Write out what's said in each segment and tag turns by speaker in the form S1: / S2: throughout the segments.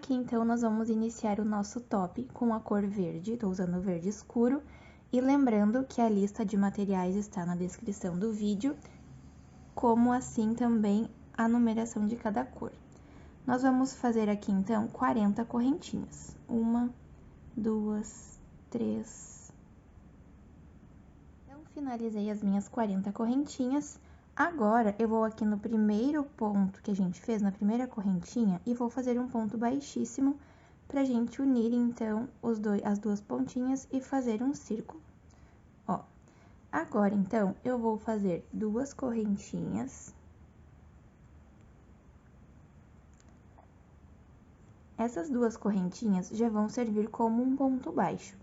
S1: Aqui, então, nós vamos iniciar o nosso top com a cor verde, tô usando verde escuro. E lembrando que a lista de materiais está na descrição do vídeo, como assim também a numeração de cada cor. Nós vamos fazer aqui, então, 40 correntinhas. 1, 2, 3. Então, finalizei as minhas 40 correntinhas. Agora, eu vou aqui no primeiro ponto que a gente fez, na primeira correntinha, e vou fazer um ponto baixíssimo pra gente unir, então, as duas pontinhas e fazer um círculo. Ó, agora, então, eu vou fazer 2 correntinhas. Essas 2 correntinhas já vão servir como um ponto baixo.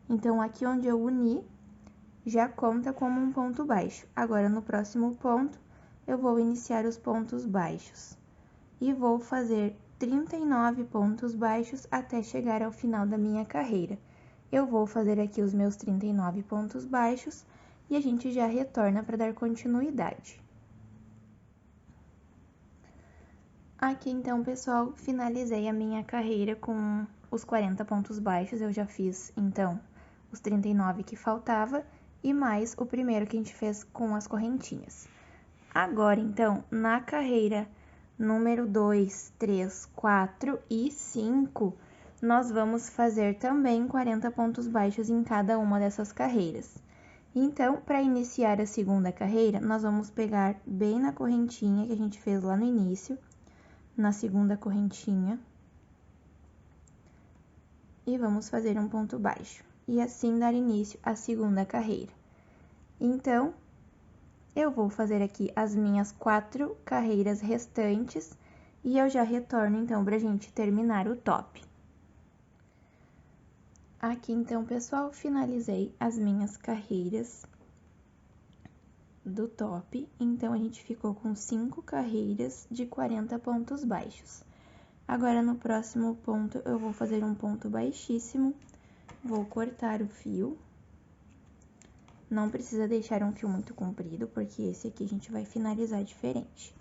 S1: Então, aqui onde eu uni, já conta como um ponto baixo. Agora, no próximo ponto, eu vou iniciar os pontos baixos. E vou fazer 39 pontos baixos até chegar ao final da minha carreira. Eu vou fazer aqui os meus 39 pontos baixos e a gente já retorna para dar continuidade. Aqui, então, pessoal, finalizei a minha carreira com os 40 pontos baixos. Eu já fiz, então, os 39 que faltava e mais o primeiro que a gente fez com as correntinhas. Agora, então, na carreira número 2, 3, 4 e 5, nós vamos fazer também 40 pontos baixos em cada uma dessas carreiras. Então, para iniciar a segunda carreira, nós vamos pegar bem na correntinha que a gente fez lá no início, na segunda correntinha, e vamos fazer um ponto baixo, e assim dar início à segunda carreira. Então, eu vou fazer aqui as minhas 4 carreiras restantes, e eu já retorno, então, pra gente terminar o top. Aqui, então, pessoal, finalizei as minhas carreiras do top, então, a gente ficou com 5 carreiras de 40 pontos baixos. Agora, no próximo ponto, eu vou fazer um ponto baixíssimo, vou cortar o fio. Não precisa deixar um fio muito comprido, porque esse aqui a gente vai finalizar diferente.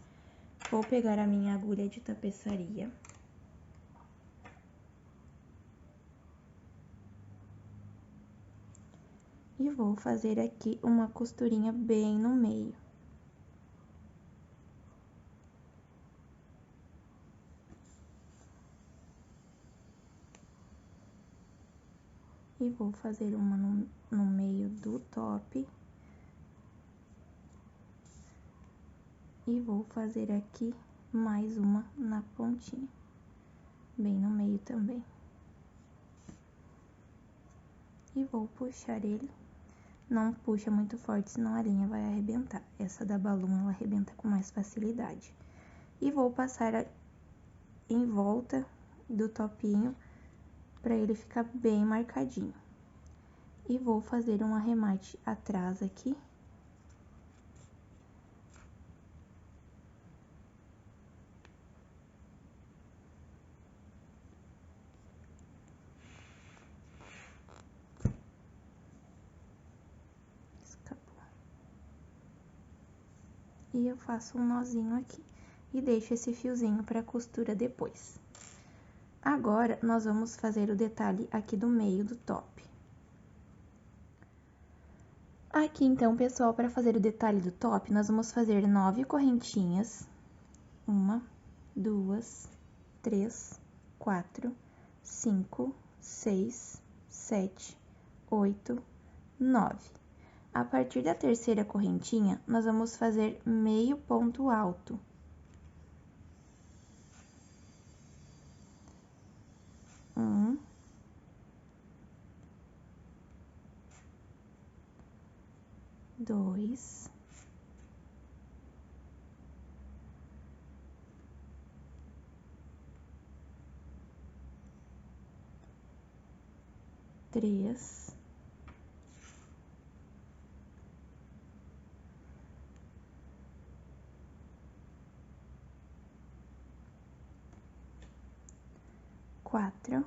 S1: Vou pegar a minha agulha de tapeçaria. E vou fazer aqui uma costurinha bem no meio. E vou fazer uma no meio do top. E vou fazer aqui mais uma na pontinha, bem no meio também. E vou puxar ele. Não puxa muito forte, senão a linha vai arrebentar. Essa da balão, ela arrebenta com mais facilidade. E vou passar em volta do topinho, pra ele ficar bem marcadinho. E vou fazer um arremate atrás aqui. E eu faço um nozinho aqui e deixo esse fiozinho para costura depois. Agora, nós vamos fazer o detalhe aqui do meio do top. Aqui, então, pessoal, para fazer o detalhe do top, nós vamos fazer 9 correntinhas. 1, 2, 3, 4, 5, 6, 7, 8, 9. A partir da terceira correntinha, nós vamos fazer meio ponto alto. Um, dois, três, quatro,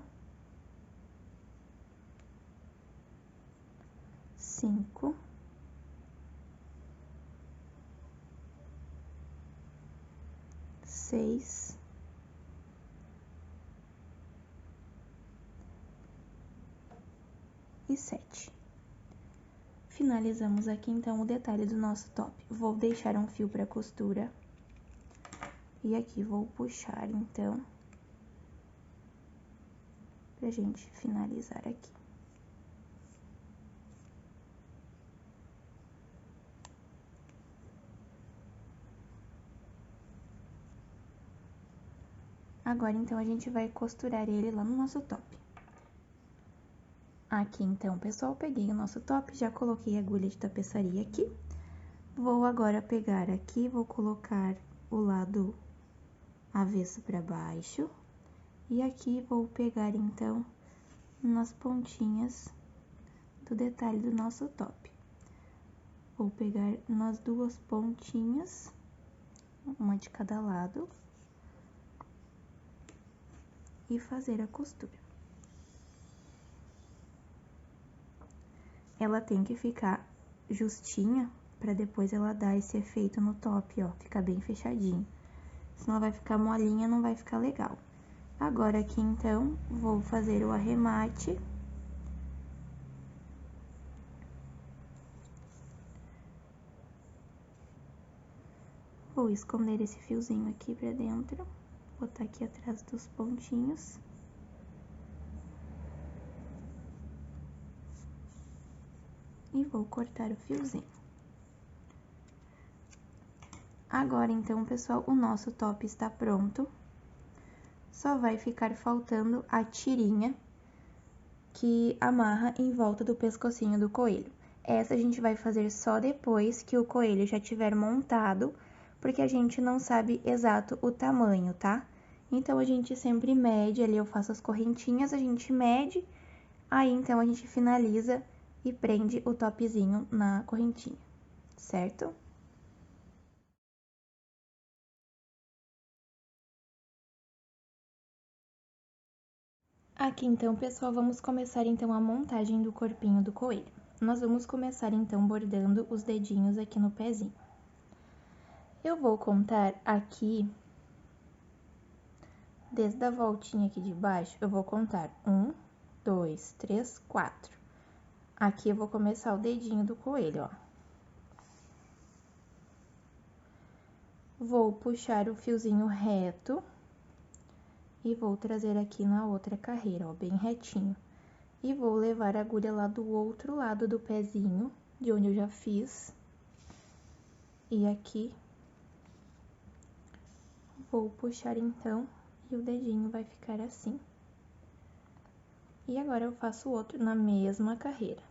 S1: 5, 6, 7. Finalizamos aqui, então, o detalhe do nosso top. Vou deixar um fio para costura. E aqui vou puxar, então, pra gente finalizar aqui. Agora, então, a gente vai costurar ele lá no nosso top. Aqui, então, pessoal, peguei o nosso top, já coloquei a agulha de tapeçaria aqui. Vou agora pegar aqui, vou colocar o lado avesso para baixo. E aqui vou pegar, então, nas pontinhas do detalhe do nosso top. Vou pegar nas duas pontinhas, uma de cada lado, e fazer a costura. Ela tem que ficar justinha, para depois ela dar esse efeito no top, ó, ficar bem fechadinho. Senão ela vai ficar molinha, não vai ficar legal. Agora aqui, então, vou fazer o arremate. Vou esconder esse fiozinho aqui pra dentro, botar aqui atrás dos pontinhos. E vou cortar o fiozinho. Agora, então, pessoal, o nosso top está pronto. Só vai ficar faltando a tirinha que amarra em volta do pescocinho do coelho. Essa a gente vai fazer só depois que o coelho já tiver montado, porque a gente não sabe exato o tamanho, tá? Então, a gente sempre mede, ali eu faço as correntinhas, a gente mede, aí então a gente finaliza e prende o topzinho na correntinha, certo? Aqui então, pessoal, vamos começar então a montagem do corpinho do coelho. Nós vamos começar então bordando os dedinhos aqui no pezinho. Eu vou contar aqui, desde a voltinha aqui de baixo, eu vou contar 1, 2, 3, 4. Aqui eu vou começar o dedinho do coelho, ó. Vou puxar o fiozinho reto e vou trazer aqui na outra carreira, ó, bem retinho. E vou levar a agulha lá do outro lado do pezinho, de onde eu já fiz. E aqui, vou puxar então, e o dedinho vai ficar assim. E agora eu faço o outro na mesma carreira.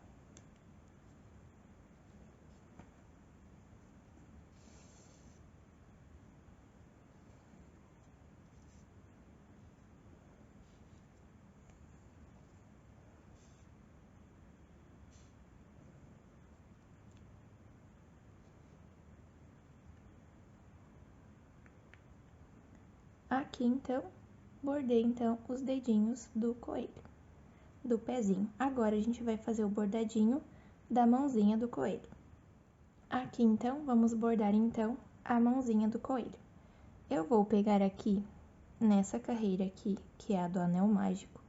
S1: Aqui, então, bordei, então, os dedinhos do coelho, do pezinho. Agora, a gente vai fazer o bordadinho da mãozinha do coelho. Aqui, então, vamos bordar, então, a mãozinha do coelho. Eu vou pegar aqui, nessa carreira aqui, que é a do anel mágico,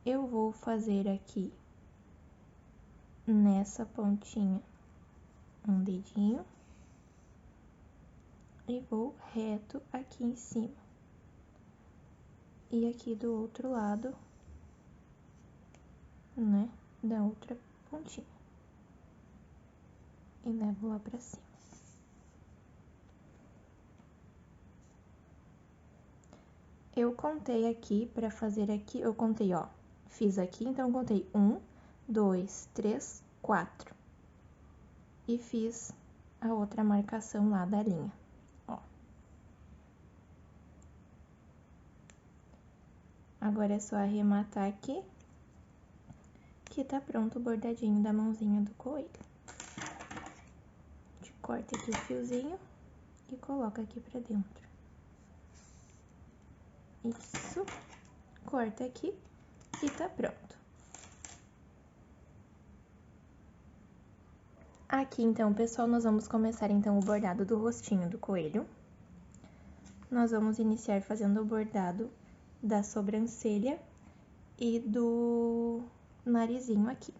S1: eu vou fazer aqui, nessa pontinha, um dedinho, e vou reto aqui em cima. E aqui do outro lado, né, da outra pontinha. E levo lá pra cima. Eu contei aqui, pra fazer aqui, eu contei, ó, fiz aqui, então eu contei 1, 2, 3, 4. E fiz a outra marcação lá da linha, ó. Agora é só arrematar aqui, que tá pronto o bordadinho da mãozinha do coelho. A gente corta aqui o fiozinho e coloca aqui pra dentro. Isso, corta aqui e tá pronto. Aqui, então, pessoal, nós vamos começar, então, o bordado do rostinho do coelho. Nós vamos iniciar fazendo o bordado da sobrancelha e do narizinho aqui.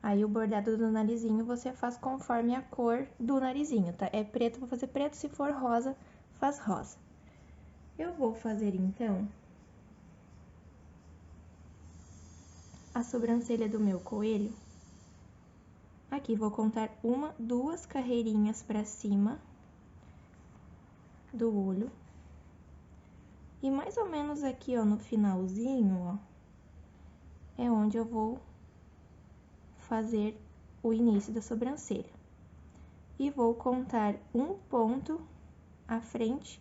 S1: Aí, o bordado do narizinho você faz conforme a cor do narizinho, tá? É preto, vou fazer preto, se for rosa, faz rosa. Eu vou fazer, então, a sobrancelha do meu coelho. Aqui, vou contar 1, 2 carreirinhas pra cima do olho. E mais ou menos aqui, ó, no finalzinho, ó, é onde eu vou fazer o início da sobrancelha. E vou contar 1 ponto à frente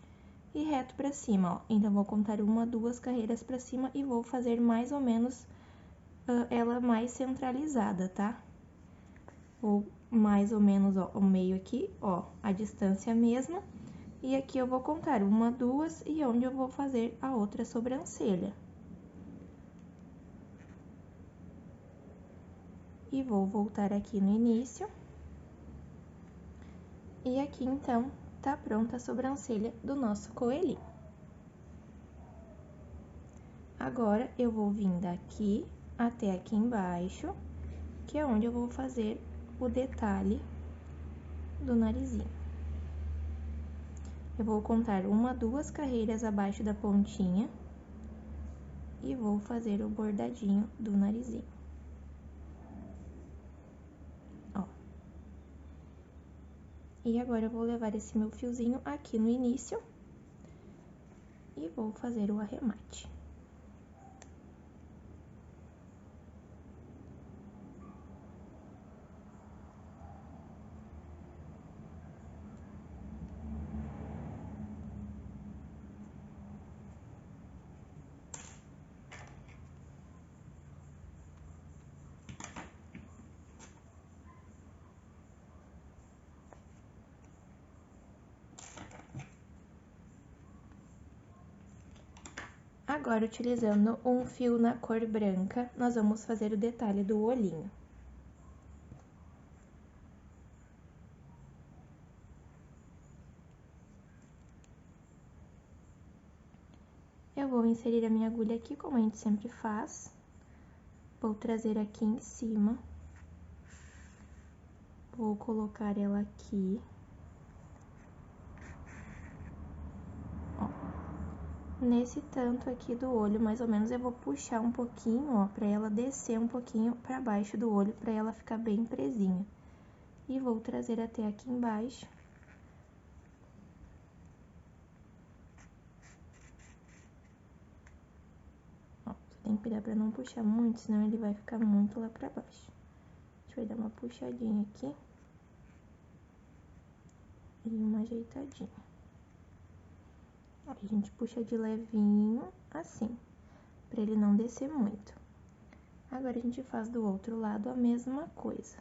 S1: e reto pra cima, ó. Então, vou contar 1, 2 carreiras pra cima e vou fazer mais ou menos ela mais centralizada, tá? Vou mais ou menos, ó, o meio aqui, ó, a distância mesma. E aqui eu vou contar 1, 2 e onde eu vou fazer a outra sobrancelha. E vou voltar aqui no início. E aqui, então, tá pronta a sobrancelha do nosso coelhinho. Agora, eu vou vir daqui até aqui embaixo, que é onde eu vou fazer o detalhe do narizinho. Eu vou contar 1, 2 carreiras abaixo da pontinha e vou fazer o bordadinho do narizinho. Ó. E agora, eu vou levar esse meu fiozinho aqui no início e vou fazer o arremate. Agora, utilizando um fio na cor branca, nós vamos fazer o detalhe do olhinho. Eu vou inserir a minha agulha aqui, como a gente sempre faz. Vou trazer aqui em cima. Vou colocar ela aqui. Ó. Nesse tanto aqui do olho, mais ou menos, eu vou puxar um pouquinho, ó, pra ela descer um pouquinho pra baixo do olho, pra ela ficar bem presinha. E vou trazer até aqui embaixo. Ó, tem que cuidar pra não puxar muito, senão ele vai ficar muito lá pra baixo. A gente vai dar uma puxadinha aqui. E uma ajeitadinha. Aí, a gente puxa de levinho, assim, pra ele não descer muito. Agora, a gente faz do outro lado a mesma coisa.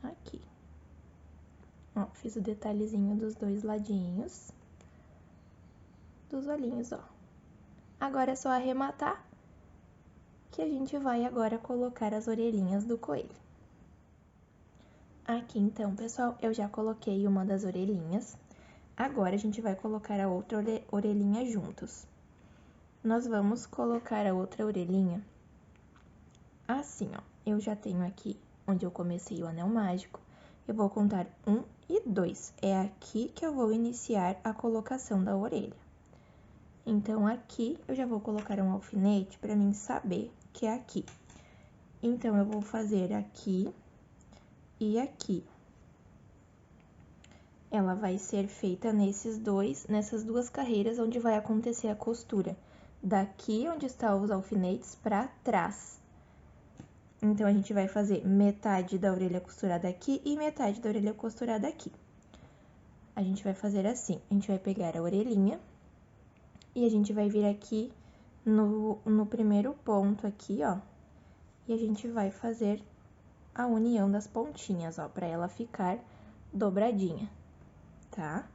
S1: Aqui. Ó, fiz o detalhezinho dos dois ladinhos dos olhinhos, ó. Agora é só arrematar, que a gente vai agora colocar as orelhinhas do coelho. Aqui, então, pessoal, eu já coloquei uma das orelhinhas. Agora, a gente vai colocar a outra orelhinha juntos. Nós vamos colocar a outra orelhinha assim, ó. Eu já tenho aqui onde eu comecei o anel mágico. Eu vou contar 1 e 2. É aqui que eu vou iniciar a colocação da orelha. Então, aqui eu já vou colocar um alfinete pra mim saber que é aqui. Então, eu vou fazer aqui e aqui. Ela vai ser feita nessas duas carreiras onde vai acontecer a costura. Daqui onde estão os alfinetes pra trás. Então, a gente vai fazer metade da orelha costurada aqui e metade da orelha costurada aqui. A gente vai fazer assim, a gente vai pegar a orelhinha e a gente vai vir aqui no primeiro ponto aqui, ó. E a gente vai fazer a união das pontinhas, ó, pra ela ficar dobradinha, tá?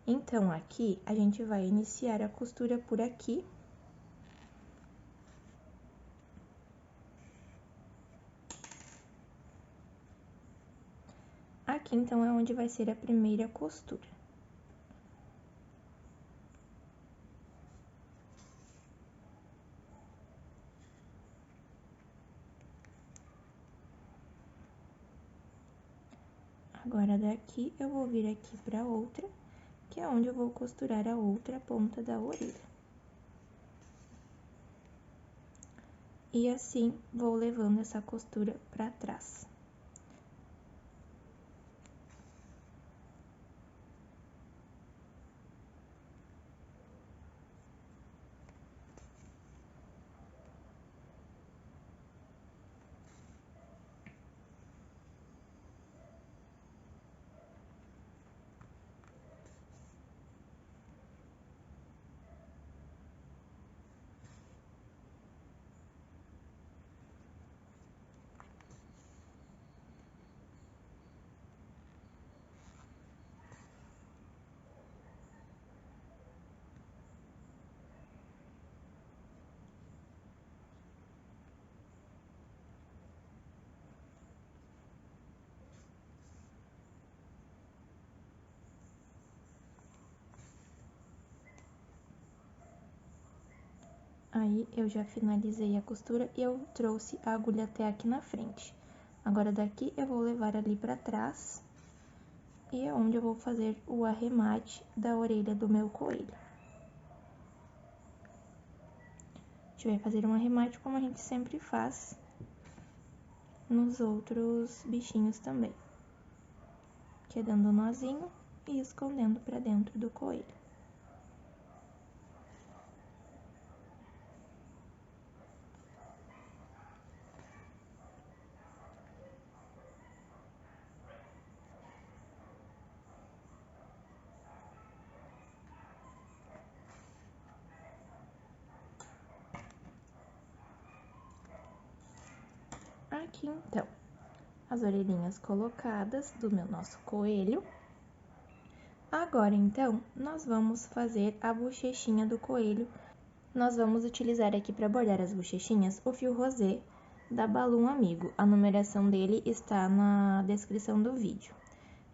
S1: Então, aqui, a gente vai iniciar a costura por aqui. Aqui, então, é onde vai ser a primeira costura. Agora, daqui, eu vou vir aqui pra outra, que é onde eu vou costurar a outra ponta da orelha. E assim, vou levando essa costura pra trás. Aí, eu já finalizei a costura e eu trouxe a agulha até aqui na frente. Agora, daqui, eu vou levar ali pra trás, e é onde eu vou fazer o arremate da orelha do meu coelho. A gente vai fazer um arremate como a gente sempre faz nos outros bichinhos também, que é dando um nozinho e escondendo pra dentro do coelho. Aqui, então, as orelhinhas colocadas do nosso coelho. Agora, então, nós vamos fazer a bochechinha do coelho. Nós vamos utilizar aqui para bordar as bochechinhas o fio rosé da Balloon Amigo. A numeração dele está na descrição do vídeo.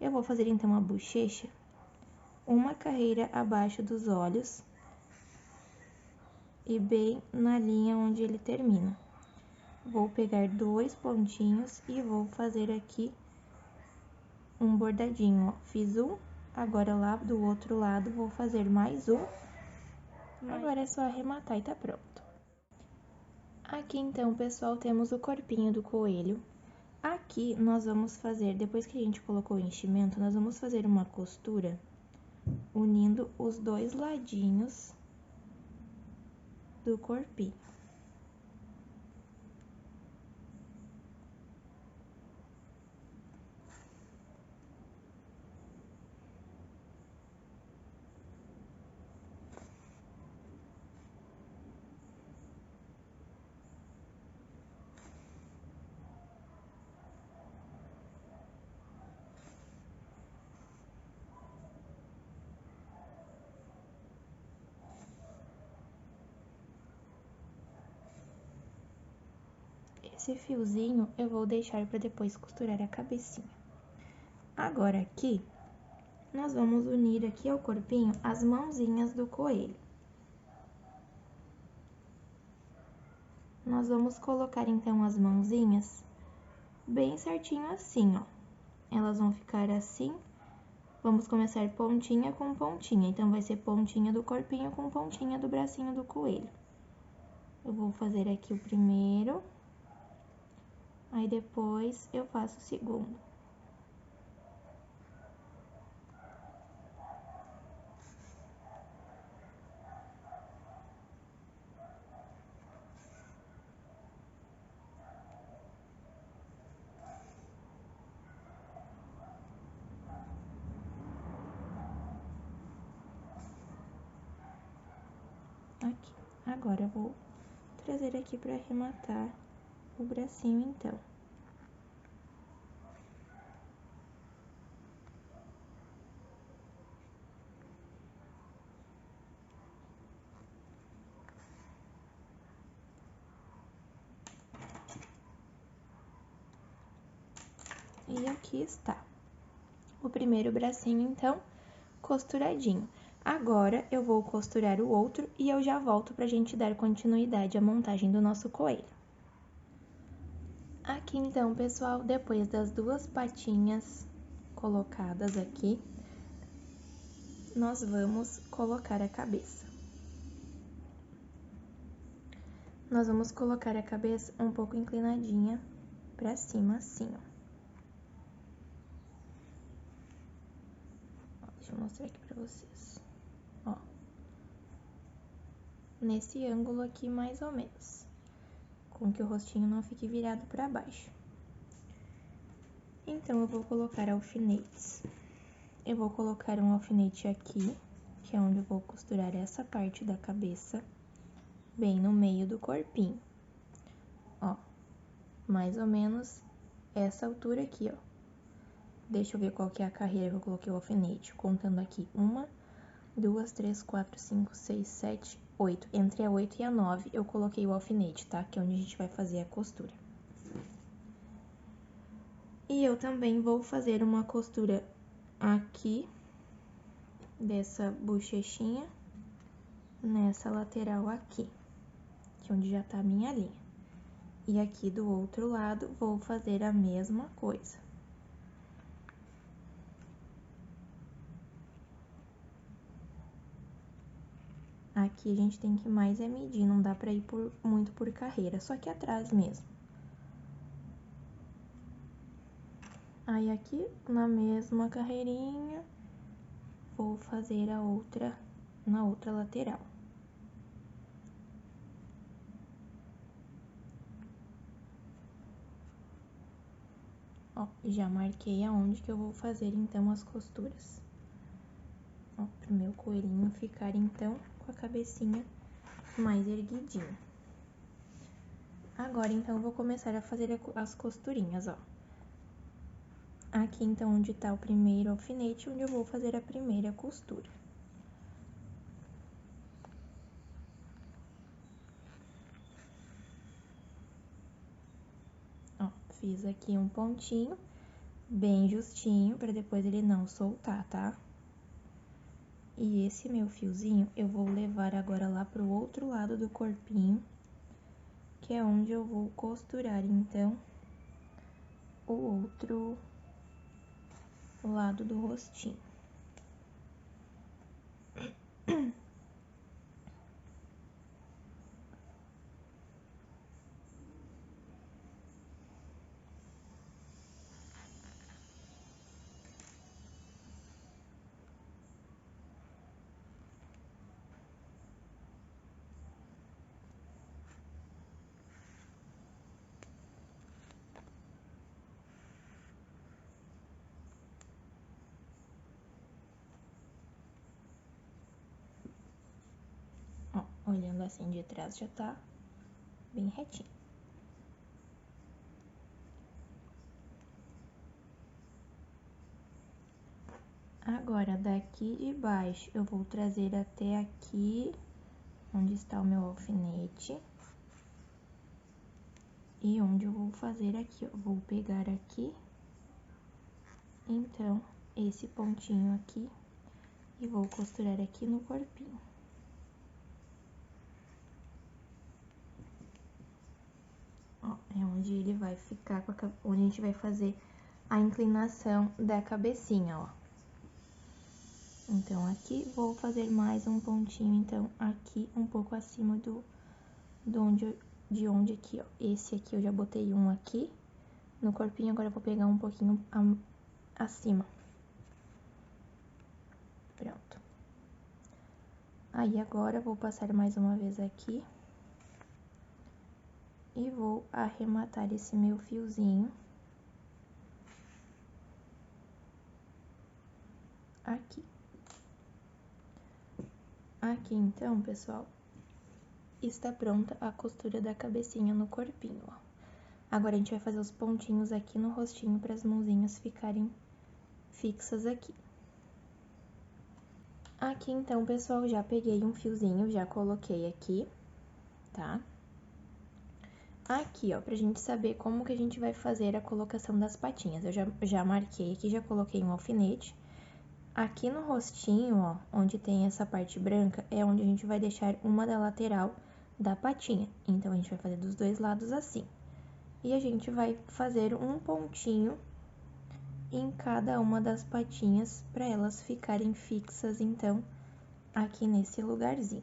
S1: Eu vou fazer, então, a bochecha uma carreira abaixo dos olhos e bem na linha onde ele termina. Vou pegar 2 pontinhos e vou fazer aqui um bordadinho, ó. Fiz um, agora lá do outro lado vou fazer mais um. Agora é só arrematar e tá pronto. Aqui então, pessoal, temos o corpinho do coelho. Aqui nós vamos fazer, depois que a gente colocou o enchimento, nós vamos fazer uma costura unindo os dois ladinhos do corpinho. Esse fiozinho eu vou deixar para depois costurar a cabecinha. Agora aqui, nós vamos unir aqui ao corpinho as mãozinhas do coelho. Nós vamos colocar então as mãozinhas bem certinho assim, ó. Elas vão ficar assim. Vamos começar pontinha com pontinha, então vai ser pontinha do corpinho com pontinha do bracinho do coelho. Eu vou fazer aqui o primeiro, aí depois eu faço o segundo. Aqui. Agora eu vou trazer aqui para arrematar o bracinho, então. E aqui está. O primeiro bracinho, então, costuradinho. Agora, eu vou costurar o outro e eu já volto pra gente dar continuidade à montagem do nosso coelho. Aqui, então, pessoal, depois das duas patinhas colocadas aqui, nós vamos colocar a cabeça. Nós vamos colocar a cabeça um pouco inclinadinha pra cima, assim, ó. Deixa eu mostrar aqui pra vocês, ó. Nesse ângulo aqui, mais ou menos, com que o rostinho não fique virado pra baixo. Então, eu vou colocar alfinetes. Eu vou colocar um alfinete aqui, que é onde eu vou costurar essa parte da cabeça, bem no meio do corpinho. Ó, mais ou menos essa altura aqui, ó. Deixa eu ver qual que é a carreira que eu coloquei o alfinete, contando aqui. 1, 2, 3, 4, 5, 6, 7, 8. Entre a 8 e a 9 eu coloquei o alfinete, tá? Que é onde a gente vai fazer a costura. E eu também vou fazer uma costura aqui, dessa bochechinha, nessa lateral aqui, que é onde já tá a minha linha. E aqui do outro lado, vou fazer a mesma coisa. Aqui a gente tem que mais medir, não dá pra ir muito por carreira, só que atrás mesmo. Aí aqui, na mesma carreirinha, vou fazer a outra, na outra lateral. Ó, já marquei aonde que eu vou fazer, então, as costuras. Ó, pro meu coelhinho ficar, então, com a cabecinha mais erguidinha. Agora, então, eu vou começar a fazer as costurinhas, ó. Aqui, então, onde tá o primeiro alfinete, onde eu vou fazer a primeira costura. Ó, fiz aqui um pontinho bem justinho, pra depois ele não soltar, tá? E esse meu fiozinho, eu vou levar agora lá pro outro lado do corpinho, que é onde eu vou costurar, então, o outro lado do rostinho. Ó, olhando assim de trás já tá bem retinho. Agora, daqui de baixo, eu vou trazer até aqui, onde está o meu alfinete. E onde eu vou fazer aqui, ó, vou pegar aqui, então, esse pontinho aqui, e vou costurar aqui no corpinho. Ó, é onde ele vai ficar, onde a gente vai fazer a inclinação da cabecinha, ó. Então, aqui, vou fazer mais um pontinho, então, aqui, um pouco acima de onde aqui, ó. Esse aqui, eu já botei um aqui no corpinho, agora eu vou pegar um pouquinho acima. Pronto. Aí, agora, eu vou passar mais uma vez aqui. E vou arrematar esse meu fiozinho aqui. Aqui, então, pessoal, está pronta a costura da cabecinha no corpinho, ó. Agora, a gente vai fazer os pontinhos aqui no rostinho para as mãozinhas ficarem fixas aqui. Aqui, então, pessoal, já peguei um fiozinho, já coloquei aqui, tá? Aqui, ó, pra gente saber como que a gente vai fazer a colocação das patinhas. Eu já marquei aqui, já coloquei um alfinete. Aqui no rostinho, ó, onde tem essa parte branca, é onde a gente vai deixar uma da lateral da patinha. Então, a gente vai fazer dos dois lados assim. E a gente vai fazer um pontinho em cada uma das patinhas para elas ficarem fixas, então, aqui nesse lugarzinho.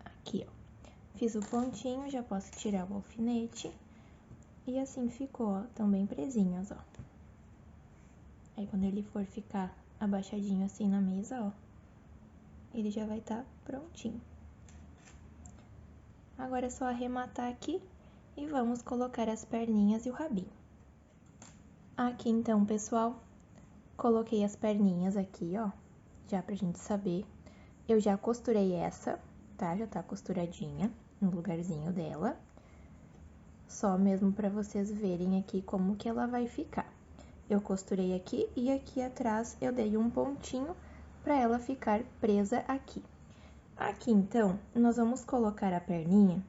S1: Aqui, ó. Fiz o pontinho, já posso tirar o alfinete. E assim ficou, ó, tão bem presinhos, ó. Aí, quando ele for ficar abaixadinho assim na mesa, ó, ele já vai estar prontinho. Agora é só arrematar aqui e vamos colocar as perninhas e o rabinho. Aqui, então, pessoal, coloquei as perninhas aqui, ó, já pra gente saber. Eu já costurei essa, tá? Já tá costuradinha no lugarzinho dela. Só mesmo pra vocês verem aqui como que ela vai ficar. Eu costurei aqui e aqui atrás eu dei um pontinho pra ela ficar presa aqui. Aqui, então, nós vamos colocar a perninha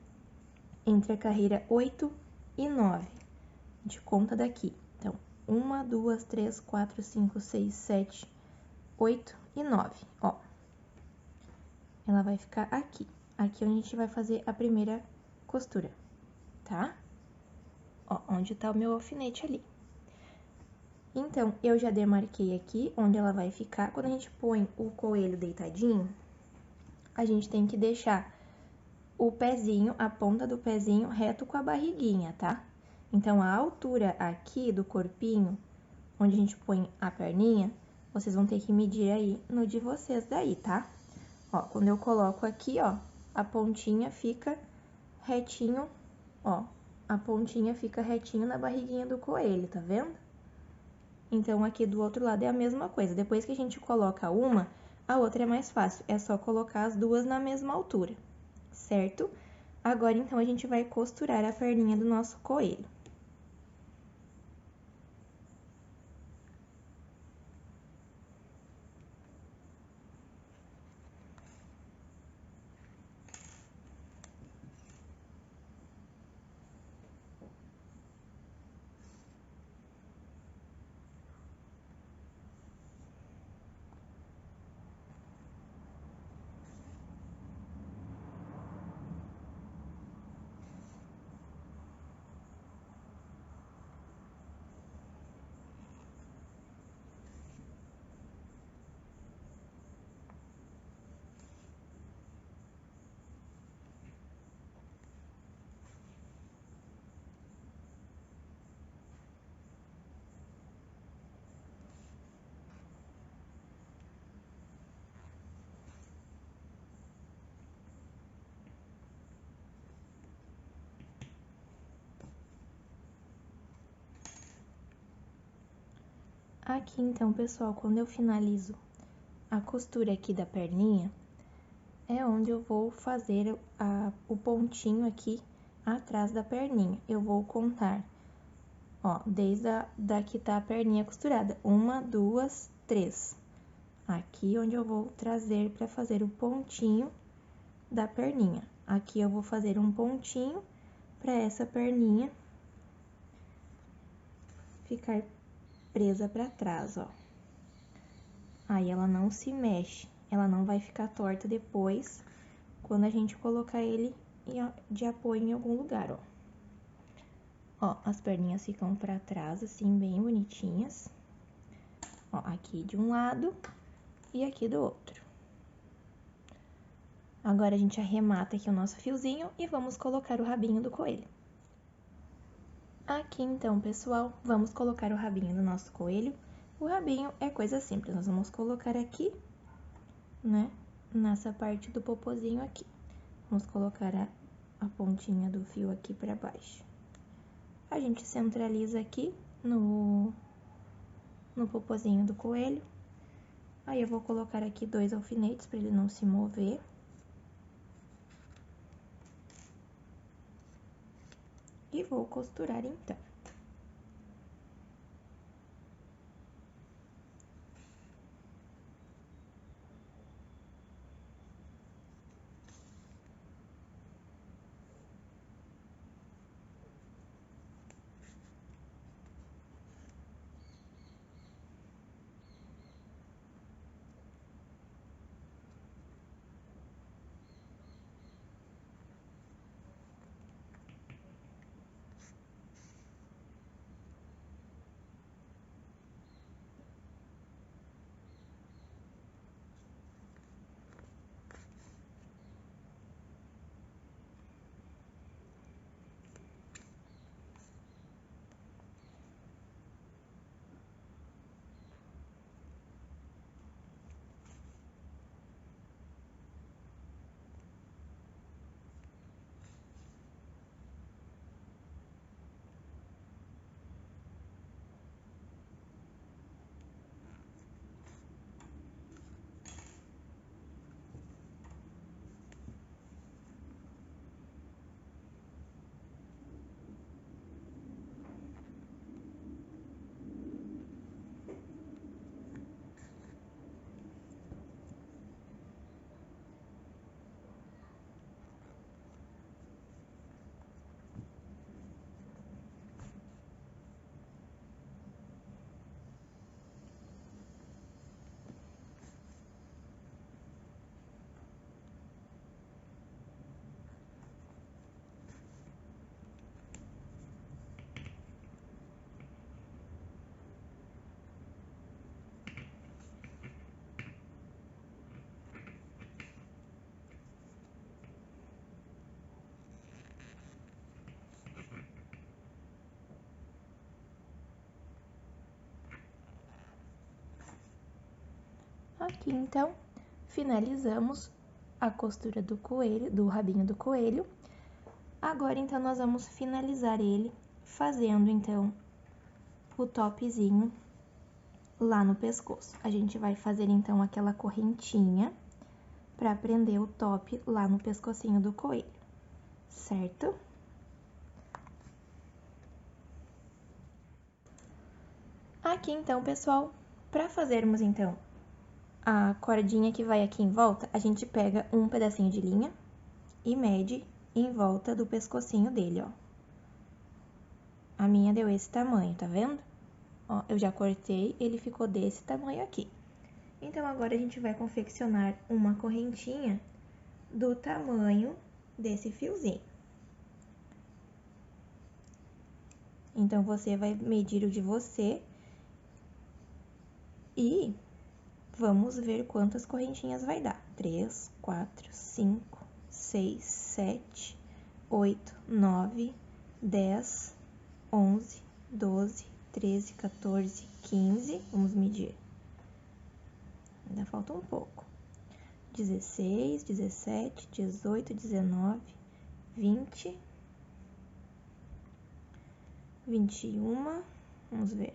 S1: entre a carreira 8 e 9. A gente conta daqui. Então, 1, 2, 3, 4, 5, 6, 7, 8 e 9, ó. Ela vai ficar aqui. Aqui onde a gente vai fazer a primeira costura, tá? Ó, onde tá o meu alfinete ali. Então, eu já demarquei aqui onde ela vai ficar. Quando a gente põe o coelho deitadinho, a gente tem que deixar o pezinho, a ponta do pezinho reto com a barriguinha, tá? Então, a altura aqui do corpinho, onde a gente põe a perninha, vocês vão ter que medir aí no de vocês daí, tá? Ó, quando eu coloco aqui, ó, a pontinha fica retinho, ó, a pontinha fica retinho na barriguinha do coelho, tá vendo? Então, aqui do outro lado é a mesma coisa. Depois que a gente coloca uma, a outra é mais fácil. É só colocar as duas na mesma altura, certo? Agora, então, a gente vai costurar a perninha do nosso coelho. Aqui, então, pessoal, quando eu finalizo a costura aqui da perninha, é onde eu vou fazer o pontinho aqui atrás da perninha. Eu vou contar, ó, desde daqui tá a perninha costurada. 1, 2, 3. Aqui onde eu vou trazer para fazer o pontinho da perninha. Aqui eu vou fazer um pontinho para essa perninha ficar presa para trás, ó. Aí ela não se mexe, ela não vai ficar torta depois, quando a gente colocar ele de apoio em algum lugar, ó. Ó, as perninhas ficam pra trás, assim, bem bonitinhas. Ó, aqui de um lado e aqui do outro. Agora, a gente arremata aqui o nosso fiozinho e vamos colocar o rabinho do coelho. Aqui, então, pessoal, vamos colocar o rabinho do nosso coelho. O rabinho é coisa simples, nós vamos colocar aqui né, nessa parte do popozinho aqui. Vamos colocar a pontinha do fio aqui pra baixo. A gente centraliza aqui no popozinho do coelho. Aí eu vou colocar aqui 2 alfinetes para ele não se mover. E vou costurar então. Aqui, então, finalizamos a costura do coelho, do rabinho do coelho. Agora, então, nós vamos finalizar ele fazendo, então, o topzinho lá no pescoço. A gente vai fazer, então, aquela correntinha pra prender o top lá no pescocinho do coelho, certo? Aqui, então, pessoal, pra fazermos, então, a cordinha que vai aqui em volta, a gente pega um pedacinho de linha e mede em volta do pescocinho dele, ó. A minha deu esse tamanho, tá vendo? Ó, eu já cortei, ele ficou desse tamanho aqui. Então, agora a gente vai confeccionar uma correntinha do tamanho desse fiozinho. Então, você vai medir o de você e vamos ver quantas correntinhas vai dar. 3, 4, 5, 6, 7, 8, 9, 10, 11, 12, 13, 14, 15. Vamos medir. Ainda falta um pouco. 16, 17, 18, 19, 20, 21. Vamos ver.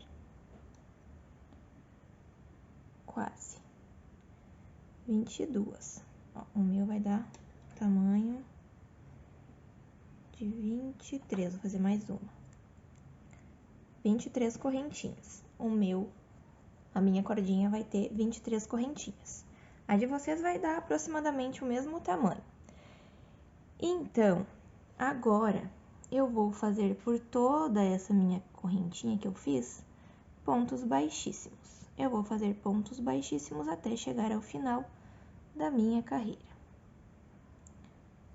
S1: Quase. 22. Ó, o meu vai dar tamanho de 23. Vou fazer mais uma. 23 correntinhas. A minha cordinha vai ter 23 correntinhas. A de vocês vai dar aproximadamente o mesmo tamanho. Então, agora eu vou fazer por toda essa minha correntinha que eu fiz, pontos baixíssimos. Eu vou fazer pontos baixíssimos até chegar ao final da minha carreira.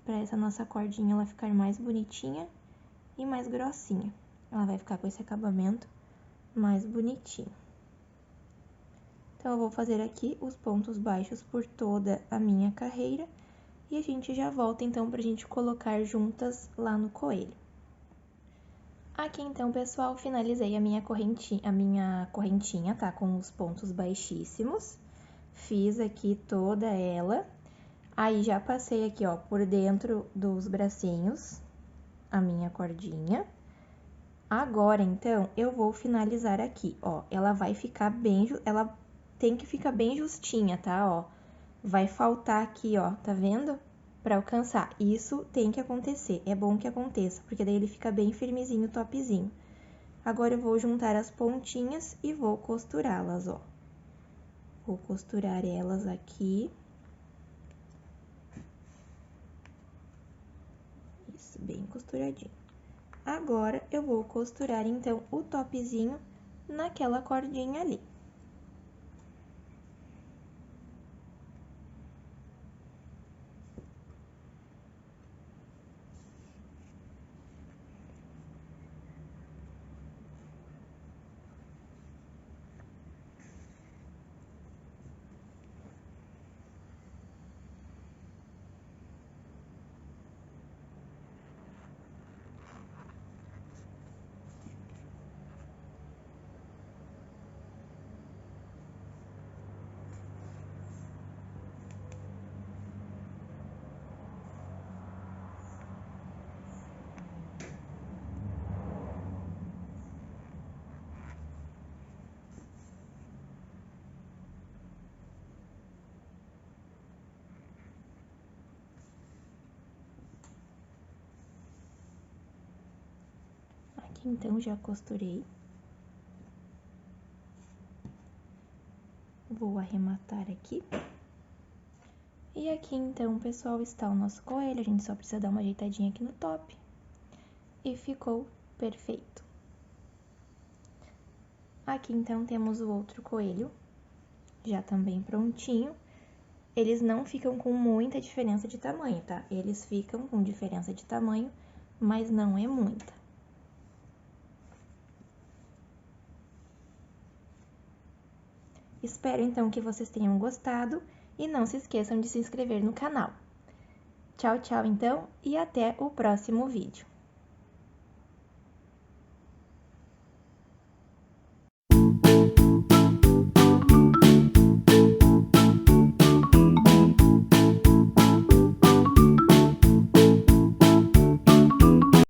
S1: Para essa nossa cordinha ela ficar mais bonitinha e mais grossinha. Ela vai ficar com esse acabamento mais bonitinho. Então, eu vou fazer aqui os pontos baixos por toda a minha carreira e a gente já volta, então, pra gente colocar juntas lá no coelho. Aqui, então, pessoal, finalizei a minha correntinha, tá? Com os pontos baixíssimos. fiz aqui toda ela. Aí, já passei aqui, ó, por dentro dos bracinhos, a minha cordinha. Agora, então, eu vou finalizar aqui, ó. Ela vai ficar bem, ela tem que ficar bem justinha, tá, ó. Vai faltar aqui, ó, tá vendo? Pra alcançar. Isso tem que acontecer, é bom que aconteça, porque daí ele fica bem firmezinho o topzinho. Agora, eu vou juntar as pontinhas e vou costurá-las, ó. Vou costurar elas aqui. Isso, bem costuradinho. Agora, eu vou costurar, então, o topzinho naquela cordinha ali. Aqui, então, já costurei. Vou arrematar aqui. E aqui, então, pessoal, está o nosso coelho. A gente só precisa dar uma ajeitadinha aqui no top. E ficou perfeito. Aqui, então, temos o outro coelho, já também prontinho. Eles não ficam com muita diferença de tamanho, tá? Eles ficam com diferença de tamanho, mas não é muita. Espero, então, que vocês tenham gostado e não se esqueçam de se inscrever no canal. Tchau, tchau, então, e até o próximo vídeo.